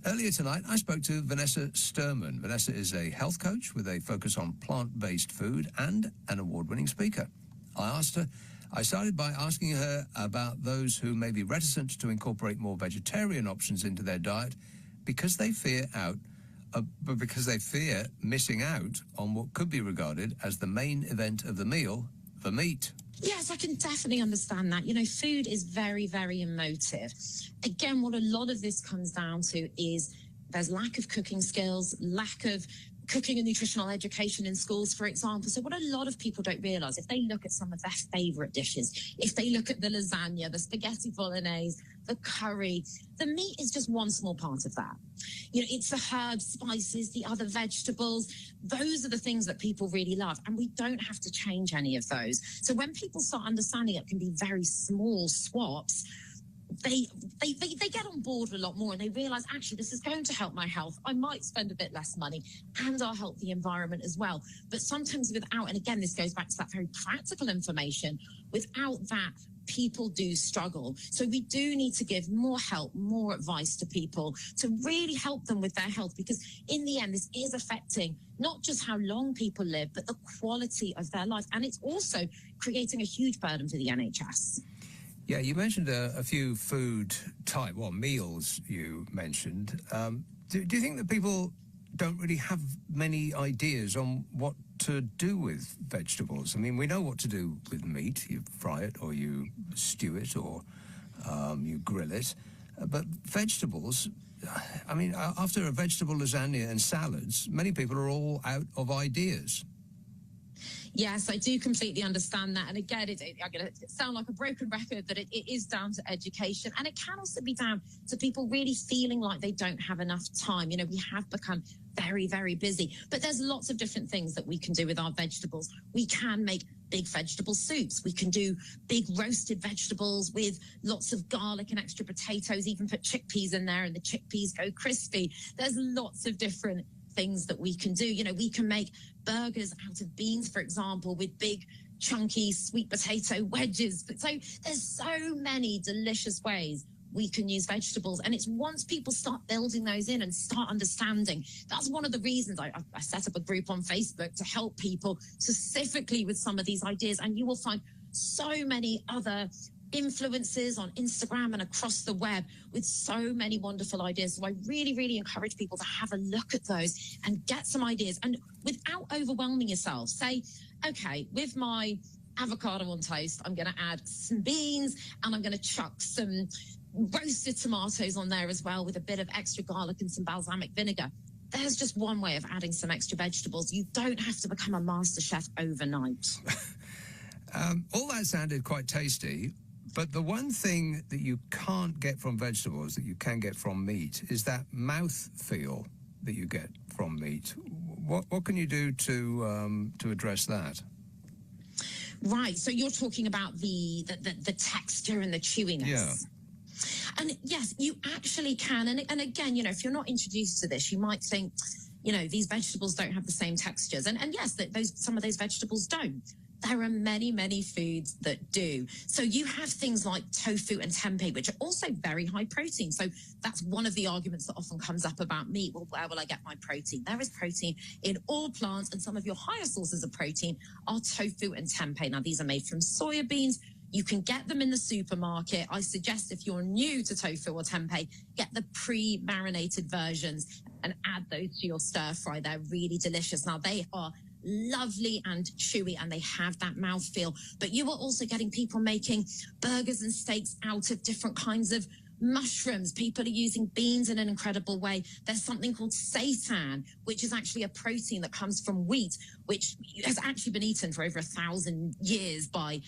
Earlier tonight, I spoke to Vanessa Sturman. Vanessa is a health coach with a focus on plant-based food and an award-winning speaker. I started by asking her about those who may be reticent to incorporate more vegetarian options into their diet because they fear missing out on what could be regarded as the main event of the meal, the meat. Yes, I can definitely understand that. You know, food is very, very emotive. Again, what a lot of this comes down to is there's lack of cooking skills, lack of cooking and nutritional education in schools, for example. So what a lot of people don't realise, if they look at some of their favourite dishes, if they look at the lasagna, the spaghetti bolognese, the curry, the meat is just one small part of that. You know, it's the herbs, spices, the other vegetables. Those are the things that people really love, and we don't have to change any of those. So when people start understanding it can be very small swaps, they get on board a lot more, and they realize, actually, this is going to help my health. I might spend a bit less money, and I'll help the environment as well. But sometimes without, and again, this goes back to that very practical information, without that, people do struggle. So we do need to give more help, more advice to people to really help them with their health, because in the end, this is affecting not just how long people live, but the quality of their life. And it's also creating a huge burden for the NHS. Yeah, you mentioned a few meals you mentioned. Do you think that people don't really have many ideas on what to do with vegetables? I mean, we know what to do with meat. You fry it, or you stew it, or you grill it. But vegetables, I mean, after a vegetable lasagna and salads, many people are all out of ideas. Yes, I do completely understand that. And again, I'm going to sound like a broken record, that it is down to education. And it can also be down to people really feeling like they don't have enough time. You know, we have become very, very busy. But there's lots of different things that we can do with our vegetables. We can make big vegetable soups. We can do big roasted vegetables with lots of garlic and extra potatoes, even put chickpeas in there and the chickpeas go crispy. There's lots of different things that we can do. You know, we can make burgers out of beans, for example, with big chunky sweet potato wedges. So there's so many delicious ways we can use vegetables. And it's once people start building those in and start understanding, that's one of the reasons I set up a group on Facebook to help people specifically with some of these ideas. And you will find so many other influencers on Instagram and across the web with so many wonderful ideas. So I really, really encourage people to have a look at those and get some ideas, and without overwhelming yourself. Say, okay, with my avocado on toast, I'm going to add some beans, and I'm going to chuck some roasted tomatoes on there as well with a bit of extra garlic and some balsamic vinegar. There's just one way of adding some extra vegetables. You don't have to become a master chef overnight. All that sounded quite tasty. But the one thing that you can't get from vegetables that you can get from meat is that mouth feel that you get from meat. What can you do to address that? Right. So you're talking about the texture and the chewiness. Yeah. And yes, you actually can. And again, you know, if you're not introduced to this, you might think, you know, these vegetables don't have the same textures. And yes, some of those vegetables don't. There are many, many foods that do. So you have things like tofu and tempeh, which are also very high protein. So that's one of the arguments that often comes up about meat. Well, where will I get my protein? There is protein in all plants, and some of your higher sources of protein are tofu and tempeh. Now, these are made from soya beans. You can get them in the supermarket. I suggest if you're new to tofu or tempeh, get the pre-marinated versions and add those to your stir fry. They're really delicious. Now, they are lovely and chewy, and they have that mouthfeel. But you are also getting people making burgers and steaks out of different kinds of mushrooms. People are using beans in an incredible way. There's something called seitan, which is actually a protein that comes from wheat, which has actually been eaten for over 1,000 years by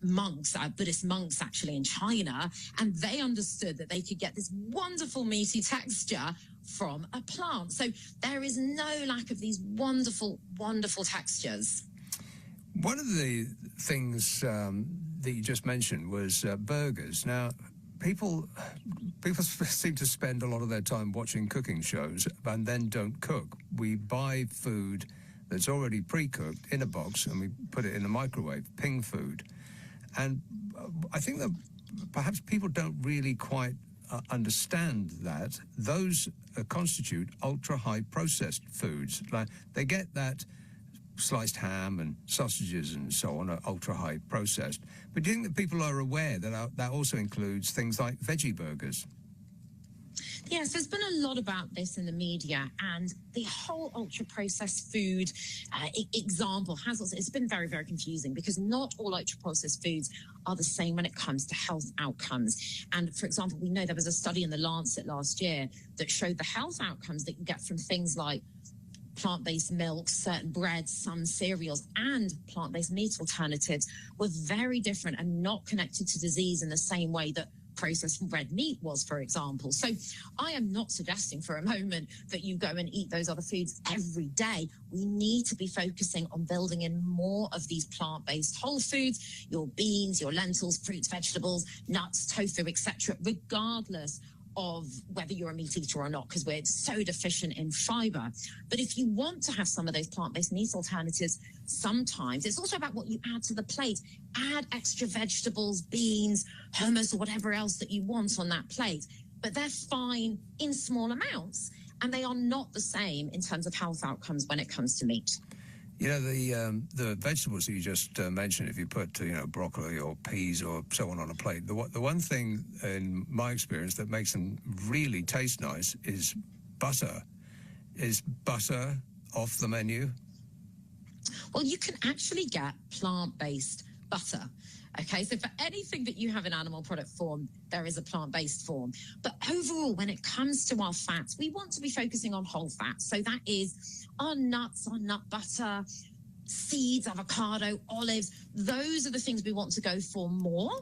monks, Buddhist monks actually in China. And they understood that they could get this wonderful meaty texture from a plant. So there is no lack of these wonderful, wonderful textures. One of the things that you just mentioned was burgers. Now, people seem to spend a lot of their time watching cooking shows and then don't cook. We buy food that's already pre-cooked in a box and we put it in the microwave, ping food. And I think that perhaps people don't really quite understand that, those constitute ultra-high processed foods. Like, they get that sliced ham and sausages and so on are ultra-high processed. But do you think that people are aware that that also includes things like veggie burgers? Yes, there's been a lot about this in the media, and the whole ultra-processed food example has also, it's been very, very confusing, because not all ultra-processed foods are the same when it comes to health outcomes. And for example, we know there was a study in the Lancet last year that showed the health outcomes that you get from things like plant-based milk, certain breads, some cereals, and plant-based meat alternatives were very different and not connected to disease in the same way that processed red meat was, for example. So I am not suggesting for a moment that you go and eat those other foods every day. We need to be focusing on building in more of these plant-based whole foods, your beans, your lentils, fruits, vegetables, nuts, tofu, etc., regardless of whether you're a meat eater or not, because we're so deficient in fiber. But if you want to have some of those plant-based meat alternatives, sometimes it's also about what you add to the plate. Add extra vegetables, beans, hummus, or whatever else that you want on that plate. But they're fine in small amounts, and they are not the same in terms of health outcomes when it comes to meat. You know, the vegetables that you just mentioned, if you put, broccoli or peas or so on a plate, the one thing in my experience that makes them really taste nice is butter. Is butter off the menu? Well, you can actually get plant-based butter. Okay, so for anything that you have in animal product form, there is a plant-based form. But overall, when it comes to our fats, we want to be focusing on whole fats. So that is our nuts, our nut butter, seeds, avocado, olives. Those are the things we want to go for more.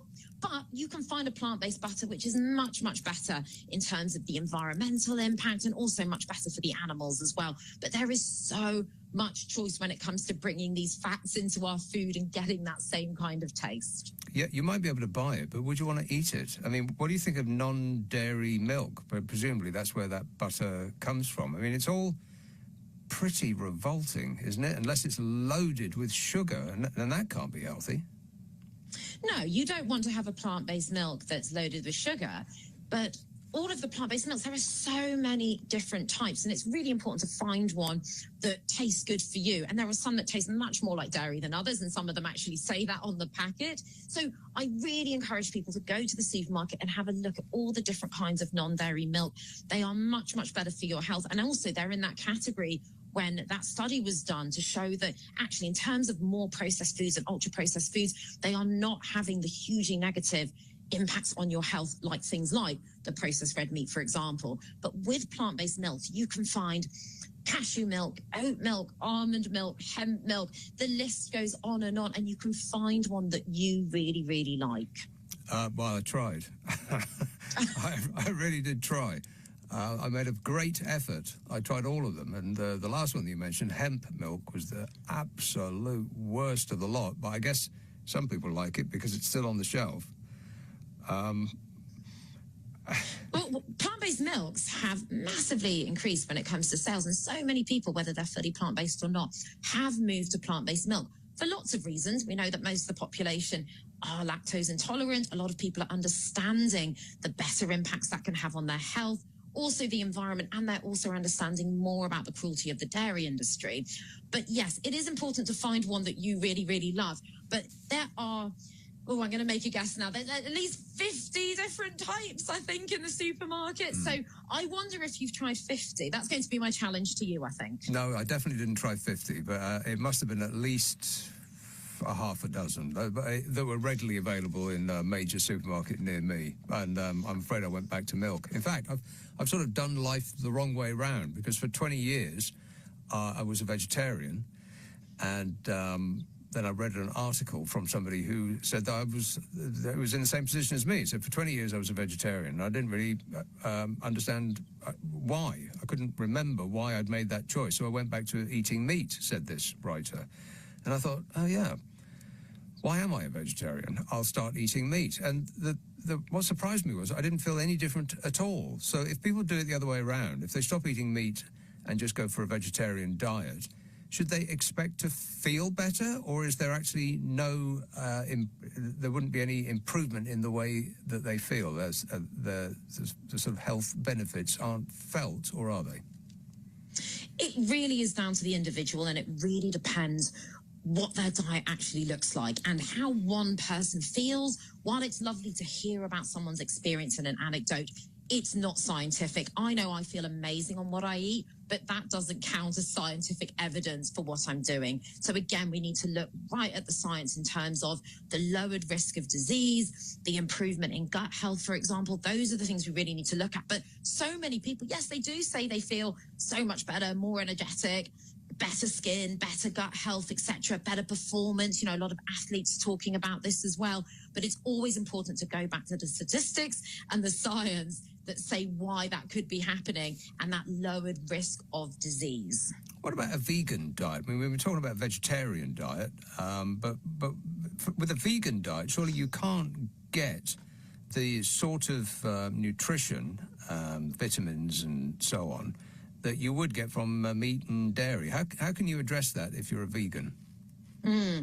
But you can find a plant-based butter which is much, much better in terms of the environmental impact, and also much better for the animals as well. But there is so much choice when it comes to bringing these fats into our food and getting that same kind of taste. Yeah, you might be able to buy it, but would you want to eat it? I mean, what do you think of non-dairy milk? But presumably that's where that butter comes from. I mean, it's all pretty revolting, isn't it? Unless it's loaded with sugar, and that can't be healthy. No, you don't want to have a plant-based milk that's loaded with sugar, but all of the plant-based milks, there are so many different types, and it's really important to find one that tastes good for you. And there are some that taste much more like dairy than others, and some of them actually say that on the packet. So I really encourage people to go to the supermarket and have a look at all the different kinds of non-dairy milk. They are much, much better for your health. And also they're in that category when that study was done to show that actually in terms of more processed foods and ultra-processed foods, they are not having the hugely negative impacts on your health, like things like the processed red meat, for example. But with plant-based milks, you can find cashew milk, oat milk, almond milk, hemp milk. The list goes on, and you can find one that you really, really like. Well, I tried. I really did try. I made a great effort. I tried all of them, and the last one that you mentioned, hemp milk, was the absolute worst of the lot. But I guess some people like it because it's still on the shelf. Well, plant-based milks have massively increased when it comes to sales, and so many people, whether they're fully plant-based or not, have moved to plant-based milk for lots of reasons. We know that most of the population are lactose intolerant. A lot of people are understanding the better impacts that can have on their health, also the environment, and they're also understanding more about the cruelty of the dairy industry. But yes, it is important to find one that you really, really love. But there are... Oh, I'm going to make a guess now. There's at least 50 different types, I think, in the supermarket. So I wonder if you've tried 50. That's going to be my challenge to you, I think. No, I definitely didn't try 50, but it must have been at least a half a dozen that were readily available in a major supermarket near me. And I'm afraid I went back to milk. In fact, I've sort of done life the wrong way round, because for 20 years I was a vegetarian, and then I read an article from somebody who said that I was in the same position as me. So for 20 years I was a vegetarian, and I didn't really understand why. I couldn't remember why I'd made that choice. So I went back to eating meat, said this writer. And I thought, oh yeah, why am I a vegetarian? I'll start eating meat. And what surprised me was I didn't feel any different at all. So if people do it the other way around, if they stop eating meat and just go for a vegetarian diet, should they expect to feel better, or is there actually no, there wouldn't be any improvement in the way that they feel? As the sort of health benefits aren't felt, or are they? It really is down to the individual, and it really depends what their diet actually looks like and how one person feels. While it's lovely to hear about someone's experience and an anecdote, it's not scientific. I know I feel amazing on what I eat, but that doesn't count as scientific evidence for what I'm doing. So again, we need to look right at the science in terms of the lowered risk of disease, the improvement in gut health, for example. Those are the things we really need to look at. But so many people, yes, they do say they feel so much better, more energetic, better skin, better gut health, etc., better performance. You know, a lot of athletes talking about this as well. But it's always important to go back to the statistics and the science that say why that could be happening and that lowered risk of disease. What about a vegan diet? I mean, we were talking about vegetarian diet, but with a vegan diet, surely you can't get the sort of nutrition, vitamins and so on, that you would get from meat and dairy. How can you address that if you're a vegan?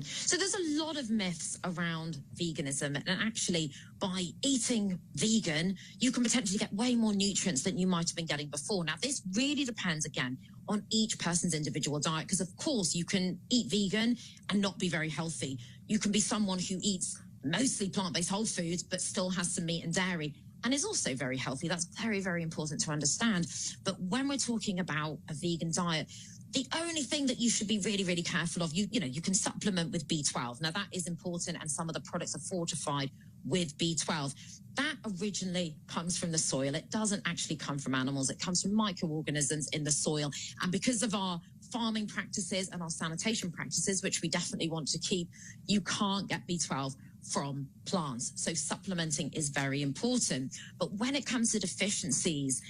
So there's a lot of myths around veganism, and actually by eating vegan, you can potentially get way more nutrients than you might have been getting before. Now, this really depends, again, on each person's individual diet, because of course you can eat vegan and not be very healthy. You can be someone who eats mostly plant-based whole foods, but still has some meat and dairy, and is also very healthy. That's very, very important to understand. But when we're talking about a vegan diet, the only thing that you should be really, really careful of, you know, you can supplement with B12. Now, that is important, and some of the products are fortified with B12. That originally comes from the soil. It doesn't actually come from animals. It comes from microorganisms in the soil. And because of our farming practices and our sanitation practices, which we definitely want to keep, you can't get B12 from plants. So supplementing is very important. But when it comes to deficiencies,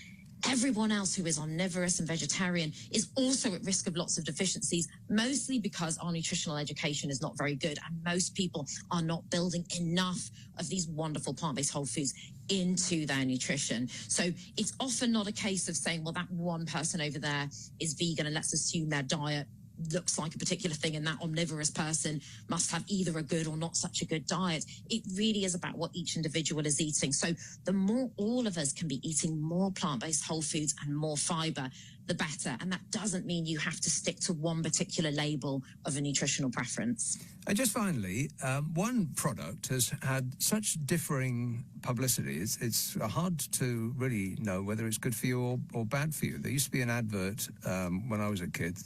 everyone else who is omnivorous and vegetarian is also at risk of lots of deficiencies, mostly because our nutritional education is not very good, and most people are not building enough of these wonderful plant-based whole foods into their nutrition. So it's often not a case of saying, well, that one person over there is vegan and let's assume their diet looks like a particular thing, and that omnivorous person must have either a good or not such a good diet. It really is about what each individual is eating. So the more all of us can be eating more plant-based whole foods and more fiber, the better. And that doesn't mean you have to stick to one particular label of a nutritional preference. And just finally, one product has had such differing publicity. It's hard to really know whether it's good for you or bad for you. There used to be an advert when I was a kid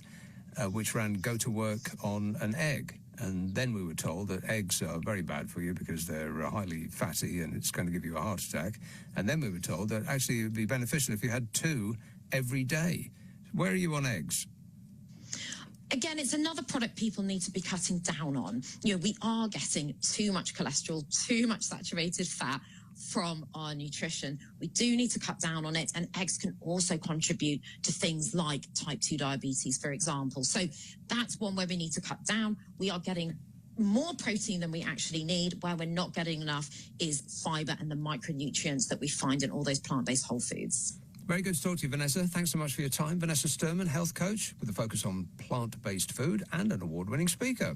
which ran "Go to work on an egg." And then we were told that eggs are very bad for you because they're highly fatty and it's going to give you a heart attack. And then we were told that actually it would be beneficial if you had 2 every day. Where are you on eggs? Again, it's another product people need to be cutting down on. You know, we are getting too much cholesterol, too much saturated fat from our nutrition. We do need to cut down on it, and eggs can also contribute to things like type 2 diabetes, for example. So that's one where we need to cut down. We are getting more protein than we actually need. Where we're not getting enough is fiber and the micronutrients that we find in all those plant-based whole foods. Very good to talk to you, Vanessa. Thanks so much for your time. Vanessa Sturman, health coach with a focus on plant-based food and an award-winning speaker.